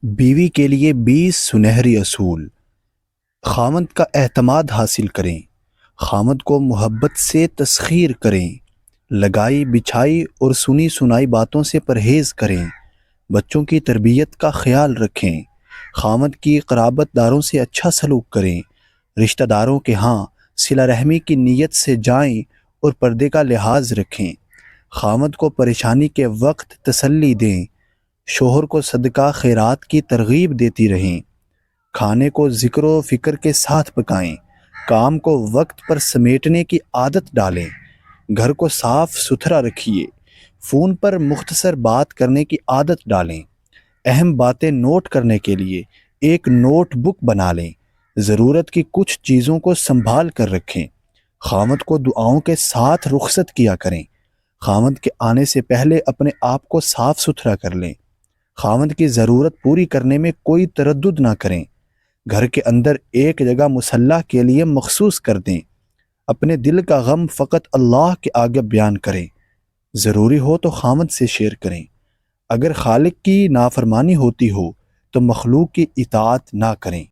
بیوی کے لیے 20 سنہری اصول۔ خاوند کا اعتماد حاصل کریں، خاوند کو محبت سے تسخیر کریں، لگائی بچھائی اور سنی سنائی باتوں سے پرہیز کریں، بچوں کی تربیت کا خیال رکھیں، خاوند کی قرابت داروں سے اچھا سلوک کریں، رشتہ داروں کے ہاں صلہ رحمی کی نیت سے جائیں اور پردے کا لحاظ رکھیں، خاوند کو پریشانی کے وقت تسلی دیں، شوہر کو صدقہ خیرات کی ترغیب دیتی رہیں، کھانے کو ذکر و فکر کے ساتھ پکائیں، کام کو وقت پر سمیٹنے کی عادت ڈالیں، گھر کو صاف ستھرا رکھیے، فون پر مختصر بات کرنے کی عادت ڈالیں، اہم باتیں نوٹ کرنے کے لیے ایک نوٹ بک بنا لیں، ضرورت کی کچھ چیزوں کو سنبھال کر رکھیں، خاوند کو دعاؤں کے ساتھ رخصت کیا کریں، خاوند کے آنے سے پہلے اپنے آپ کو صاف ستھرا کر لیں، خاوند کی ضرورت پوری کرنے میں کوئی تردد نہ کریں، گھر کے اندر ایک جگہ مصلی کے لیے مخصوص کر دیں، اپنے دل کا غم فقط اللہ کے آگے بیان کریں، ضروری ہو تو خاوند سے شیئر کریں، اگر خالق کی نافرمانی ہوتی ہو تو مخلوق کی اطاعت نہ کریں۔